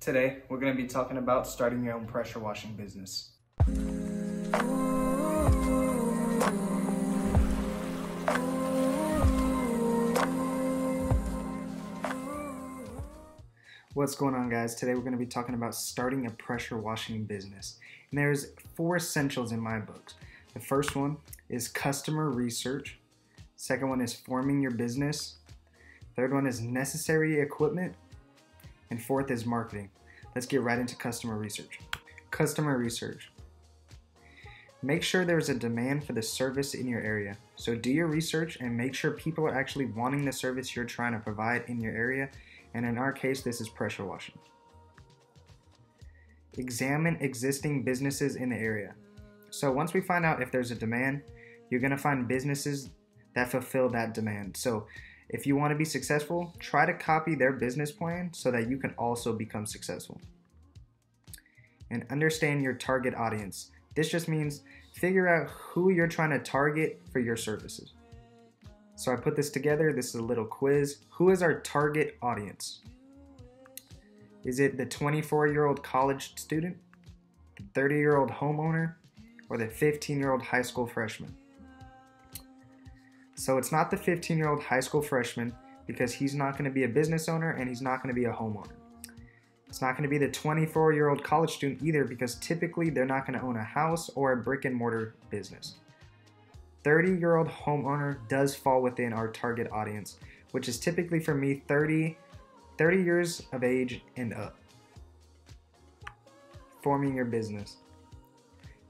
Today, we're going to be talking about starting your own pressure washing business. What's going on, guys? Today we're going to be talking about starting a pressure washing business. And there's 4 essentials in my books. The first one is customer research. Second one is forming your business. Third one is necessary equipment. And fourth is marketing. Let's get right into customer research. Customer research. Make sure there's a demand for the service in your area. So do your research and make sure people are actually wanting the service you're trying to provide in your area. And in our case, this is pressure washing. Examine existing businesses in the area. So once we find out if there's a demand, you're going to find businesses that fulfill that demand. So if you want to be successful, try to copy their business plan so that you can also become successful. And understand your target audience. This just means figure out who you're trying to target for your services. So I put this together. This is a little quiz. Who is our target audience? Is it the 24-year-old college student, the 30-year-old homeowner, or the 15-year-old high school freshman? So it's not the 15-year-old high school freshman because he's not going to be a business owner and he's not going to be a homeowner. It's not going to be the 24-year-old college student either because typically they're not going to own a house or a brick and mortar business. 30-year-old homeowner does fall within our target audience, which is typically for me 30 years of age and up. Forming your business.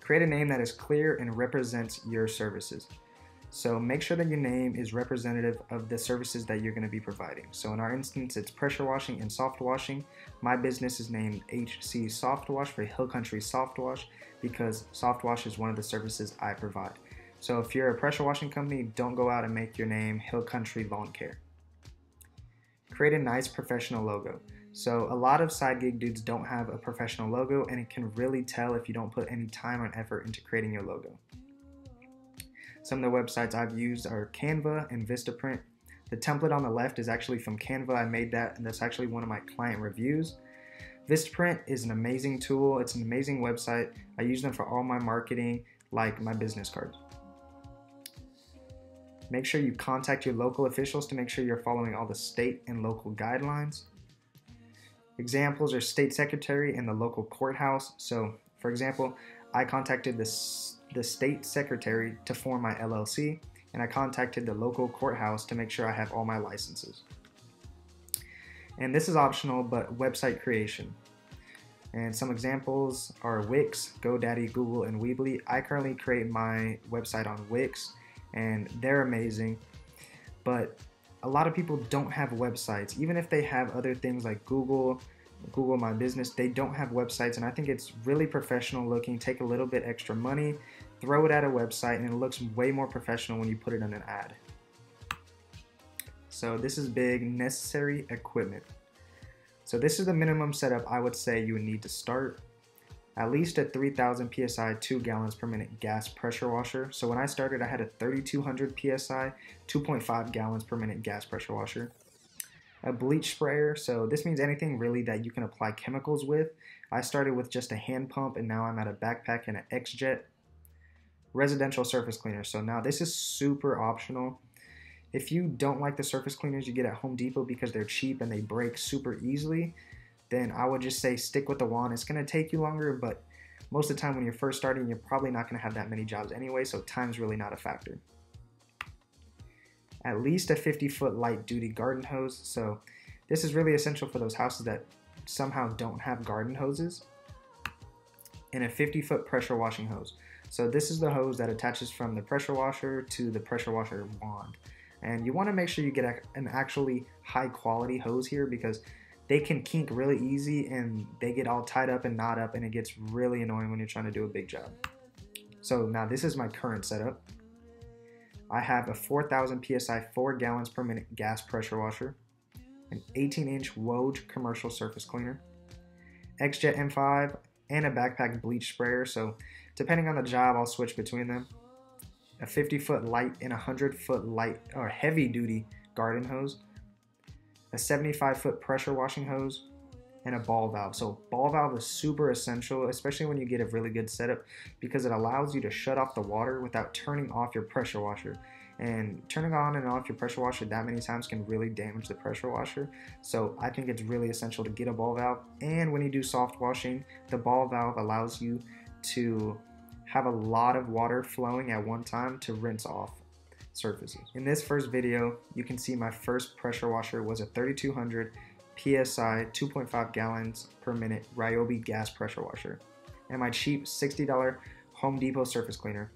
Create a name that is clear and represents your services. So make sure that your name is representative of the services that you're going to be providing. So in our instance, it's pressure washing and soft washing. My business is named HC Soft Wash for Hill Country Soft Wash because soft wash is one of the services I provide. So if you're a pressure washing company, don't go out and make your name Hill Country Lawn Care. Create a nice professional logo. So a lot of side gig dudes don't have a professional logo, and it can really tell if you don't put any time or effort into creating your logo. Some of the websites I've used are Canva and Vistaprint. The template on the left is actually from Canva. I made that, and that's actually one of my client reviews. Vistaprint is an amazing tool. It's an amazing website. I use them for all my marketing, like my business cards. Make sure you contact your local officials to make sure you're following all the state and local guidelines. Examples are state secretary and the local courthouse. So, for example, I contacted the state secretary to form my LLC, and I contacted the local courthouse to make sure I have all my licenses. And this is optional, but website creation. And some examples are Wix, GoDaddy, Google, and Weebly. I currently create my website on Wix, and they're amazing. But a lot of people don't have websites. Even if they have other things like Google My Business, they don't have websites, and I think it's really professional looking. Take a little bit extra money, throw it at a website, and it looks way more professional when you put it in an ad. So this is big. Necessary equipment. So this is the minimum setup I would say you would need to start. At least a 3,000 PSI 2 gallons per minute gas pressure washer. So when I started, I had a 3,200 PSI 2.5 gallons per minute gas pressure washer. A bleach sprayer, so this means anything really that you can apply chemicals with. I started with just a hand pump, and now I'm at a backpack and an X-Jet. Residential surface cleaner, so now this is super optional. If you don't like the surface cleaners you get at Home Depot because they're cheap and they break super easily, then I would just say stick with the wand. It's going to take you longer, but most of the time when you're first starting, you're probably not going to have that many jobs anyway, so time's really not a factor. At least a 50-foot light-duty garden hose. So this is really essential for those houses that somehow don't have garden hoses. And a 50-foot pressure washing hose. So this is the hose that attaches from the pressure washer to the pressure washer wand. And you want to make sure you get an actually high-quality hose here because they can kink really easy and they get all tied up and knot up, and it gets really annoying when you're trying to do a big job. So now this is my current setup. I have a 4,000 PSI 4 gallons per minute gas pressure washer, an 18-inch Woj commercial surface cleaner, X-Jet M5, and a backpack bleach sprayer. So depending on the job, I'll switch between them. A 50-foot light and a 100-foot light or heavy-duty garden hose, a 75-foot pressure washing hose, and a ball valve. So ball valve is super essential, especially when you get a really good setup, because it allows you to shut off the water without turning off your pressure washer. And turning on and off your pressure washer that many times can really damage the pressure washer. So I think it's really essential to get a ball valve. And when you do soft washing, the ball valve allows you to have a lot of water flowing at one time to rinse off surfaces. In this first video, you can see my first pressure washer was a 3200 PSI 2.5 gallons per minute Ryobi gas pressure washer, and my cheap $60 Home Depot surface cleaner.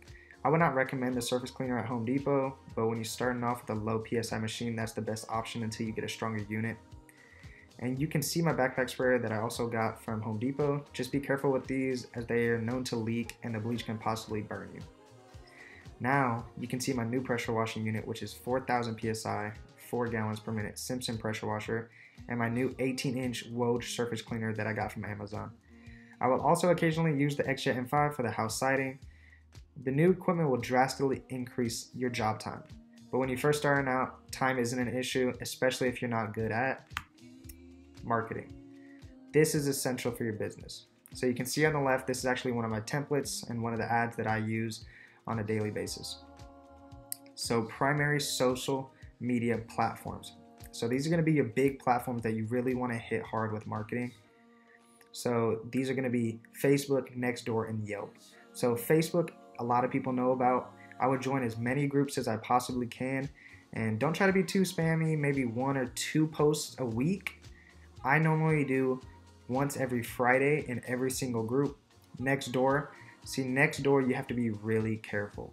I would not recommend the surface cleaner at Home Depot, but when you're starting off with a low PSI machine, that's the best option until you get a stronger unit. And you can see my backpack sprayer that I also got from Home Depot. Just be careful with these, as they are known to leak and the bleach can possibly burn you. Now you can see my new pressure washing unit, which is 4,000 PSI, 4 gallons per minute Simpson pressure washer, and my new 18-inch Woj surface cleaner that I got from Amazon. I will also occasionally use the XJet M5 for the house siding. The new equipment will drastically increase your job time, but when you're first starting out, time isn't an issue, especially if you're not good at marketing. This is essential for your business. So you can see on the left, this is actually one of my templates and one of the ads that I use on a daily basis. So primary social media platforms. So these are going to be your big platforms that you really want to hit hard with marketing. So these are going to be Facebook, Nextdoor, and Yelp. So Facebook, a lot of people know about. I would join as many groups as I possibly can, and don't try to be too spammy, maybe 1 or 2 posts a week. I normally do once every Friday in every single group. Nextdoor. See, Nextdoor, you have to be really careful.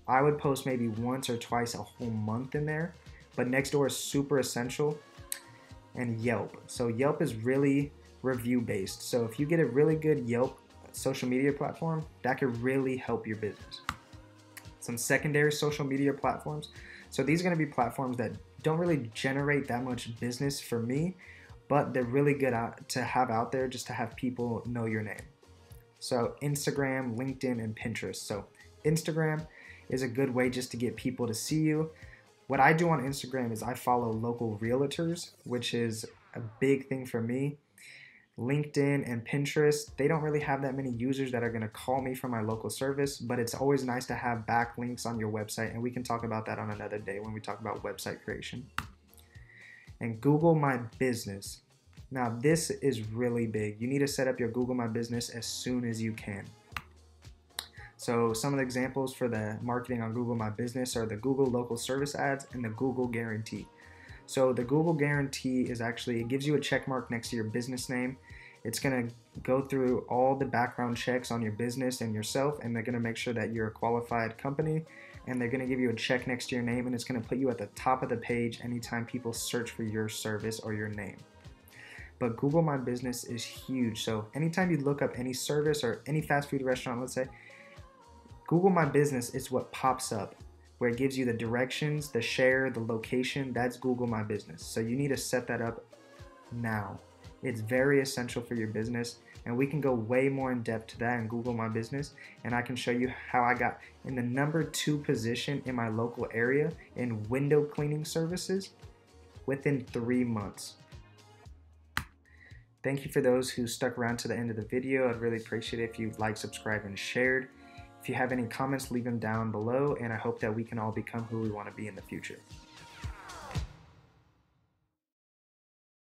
I would post maybe once or twice a whole month in there, but Nextdoor is super essential. And Yelp. So Yelp is really review based. So if you get a really good Yelp social media platform, that could really help your business. Some secondary social media platforms. So these are going to be platforms that don't really generate that much business for me, but they're really good to have out there just to have people know your name. So Instagram, LinkedIn, and Pinterest. So Instagram is a good way just to get people to see you. What I do on Instagram is I follow local realtors, which is a big thing for me. LinkedIn and Pinterest, they don't really have that many users that are going to call me from my local service, but it's always nice to have backlinks on your website, and we can talk about that on another day when we talk about website creation. And Google My Business. Now this is really big. You need to set up your Google My Business as soon as you can. So some of the examples for the marketing on Google My Business are the Google Local Service Ads and the Google Guarantee. So the Google Guarantee is actually, it gives you a check mark next to your business name. It's going to go through all the background checks on your business and yourself, and they're going to make sure that you're a qualified company, and they're going to give you a check next to your name, and it's going to put you at the top of the page anytime people search for your service or your name. But Google My Business is huge. So anytime you look up any service or any fast food restaurant, let's say, Google My Business is what pops up, where it gives you the directions, the share, the location. That's Google My Business. So you need to set that up now. It's very essential for your business, and we can go way more in depth to that in Google My Business, and I can show you how I got in the #2 position in my local area in window cleaning services within 3 months. Thank you for those who stuck around to the end of the video. I'd really appreciate it if you liked, subscribed, and shared. If you have any comments, leave them down below, and I hope that we can all become who we want to be in the future.